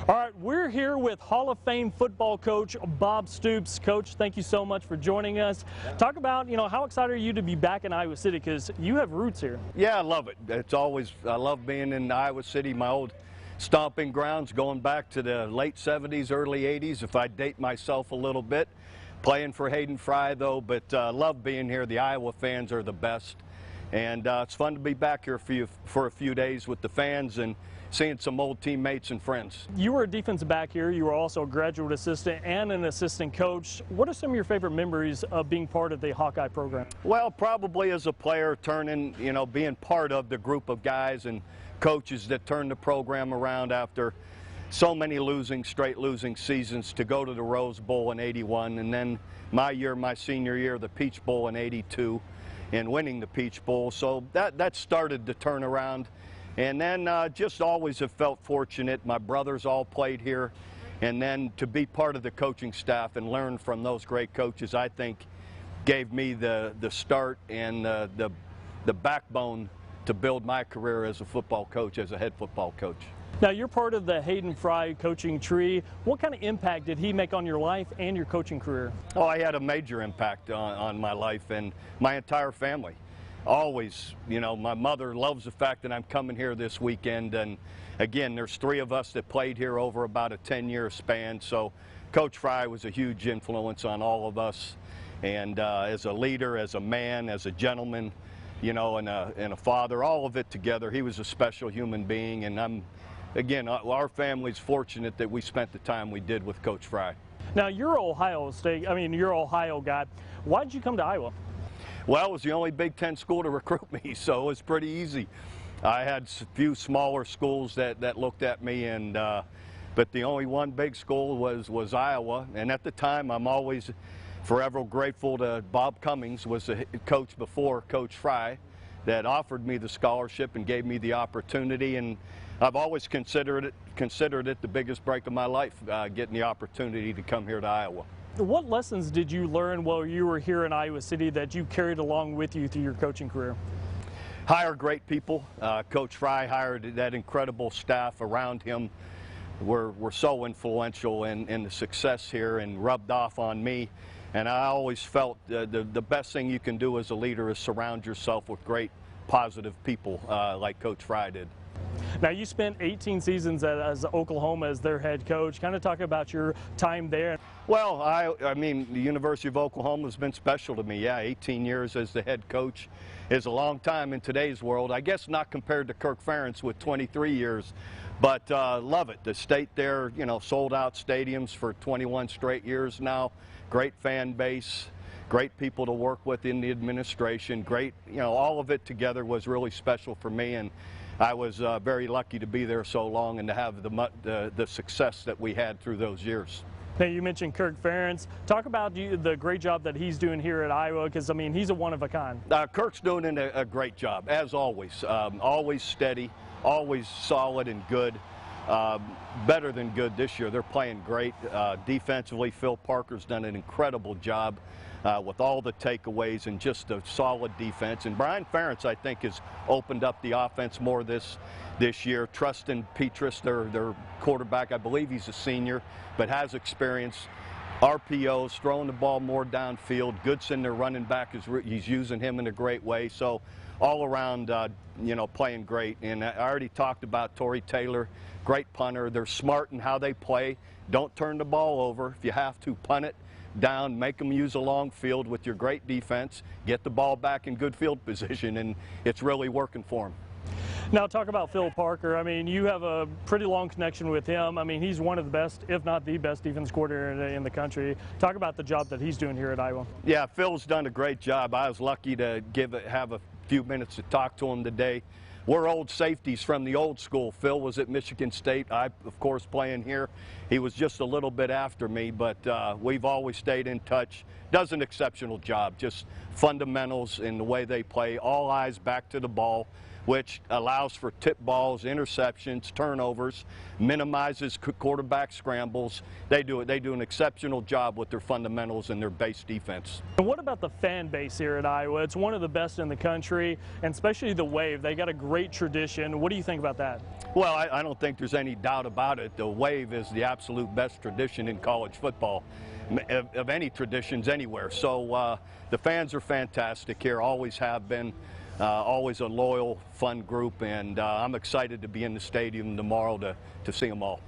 All right, we're here with Hall of Fame football coach Bob Stoops. Coach, thank you so much for joining us. Talk about, how excited are you to be back in Iowa City, because you have roots here. Yeah, I love it. I love being in Iowa City, my old stomping grounds, going back to the late 70s, early 80s, if I date myself a little bit. Playing for Hayden Fry, though, but love being here. The Iowa fans are the best. And it's fun to be back here for a few days with the fans and seeing some old teammates and friends. You were a defensive back here. You were also a graduate assistant and an assistant coach. What are some of your favorite memories of being part of the Hawkeye program? Well, probably as a player, being part of the group of guys and coaches that turned the program around after so many straight losing seasons, to go to the Rose Bowl in '81, and then my senior year, the Peach Bowl in '82, and winning the Peach Bowl. So that started to turn around. And then just always have felt fortunate. My brothers all played here. And then to be part of the coaching staff and learn from those great coaches, I think gave me the start and the backbone to build my career as a football coach, as a head football coach. Now, you're part of the Hayden Fry coaching tree. What kind of impact did he make on your life and your coaching career? Oh, I had a major impact on my life and my entire family. Always, my mother loves the fact that I'm coming here this weekend, and again, there's 3 of us that played here over about a 10-year span, so Coach Fry was a huge influence on all of us, and as a leader, as a man, as a gentleman, and a father, all of it together. He was a special human being, and our family's fortunate that we spent the time we did with Coach Fry. Now, you're Ohio guy. Why did you come to Iowa? Well, it was the only Big Ten school to recruit me, so it was pretty easy. I had a few smaller schools that looked at me, but the only one big school was Iowa. And at the time, I'm always forever grateful to Bob Cummings, was the coach before Coach Fry, that offered me the scholarship and gave me the opportunity. And I've always considered it the biggest break of my life, getting the opportunity to come here to Iowa. What lessons did you learn while you were here in Iowa City that you carried along with you through your coaching career? Hire great people. Coach Fry hired that incredible staff around him. Were so influential in the success here and rubbed off on me. And I always felt the best thing you can do as a leader is surround yourself with great, positive people like Coach Fry did. Now, you spent 18 seasons as Oklahoma as their head coach. Kind of talk about your time there. Well, I mean, the University of Oklahoma has been special to me. Yeah, 18 years as the head coach is a long time in today's world. I guess not compared to Kirk Ferentz with 23 years, but love it. The state there, sold out stadiums for 21 straight years now. Great fan base. Great people to work with in the administration. Great, all of it together was really special for me, and I was very lucky to be there so long and to have the success that we had through those years. Now, you mentioned Kirk Ferentz. Talk about the great job that he's doing here at Iowa, because, he's a one-of-a-kind. Kirk's doing a great job, as always. Always steady, always solid and good. Better than good this year. They're playing great. Defensively, Phil Parker's done an incredible job with all the takeaways and just a solid defense. And Brian Ferentz, I think, has opened up the offense more this year. Trustin Petrus, their quarterback, I believe he's a senior, but has experience. RPOs, throwing the ball more downfield. Goodson, their running back, he's using him in a great way. So all around, playing great. And I already talked about Torrey Taylor, great punter. They're smart in how they play. Don't turn the ball over. If you have to, punt it down, make them use a long field with your great defense, get the ball back in good field position, and it's really working for them. Now, talk about Phil Parker. You have a pretty long connection with him. He's one of the best, if not the best, defense coordinator in the country. Talk about the job that he's doing here at Iowa. Yeah, Phil's done a great job. I was lucky to have a few minutes to talk to him today. We're old safeties from the old school. Phil was at Michigan State. I, of course, playing here. He was just a little bit after me, but we've always stayed in touch. Does an exceptional job, just fundamentals in the way they play, all eyes back to the ball. which allows for tip balls, interceptions, turnovers, minimizes quarterback scrambles. They do an exceptional job with their fundamentals and their base defense. And what about the fan base here at Iowa? It's one of the best in the country, and especially the Wave. They got a great tradition. What do you think about that? Well, I don't think there's any doubt about it. The Wave is the absolute best tradition in college football, of any traditions anywhere. So the fans are fantastic here, always have been. Always a loyal, fun group, and I'm excited to be in the stadium tomorrow to see them all.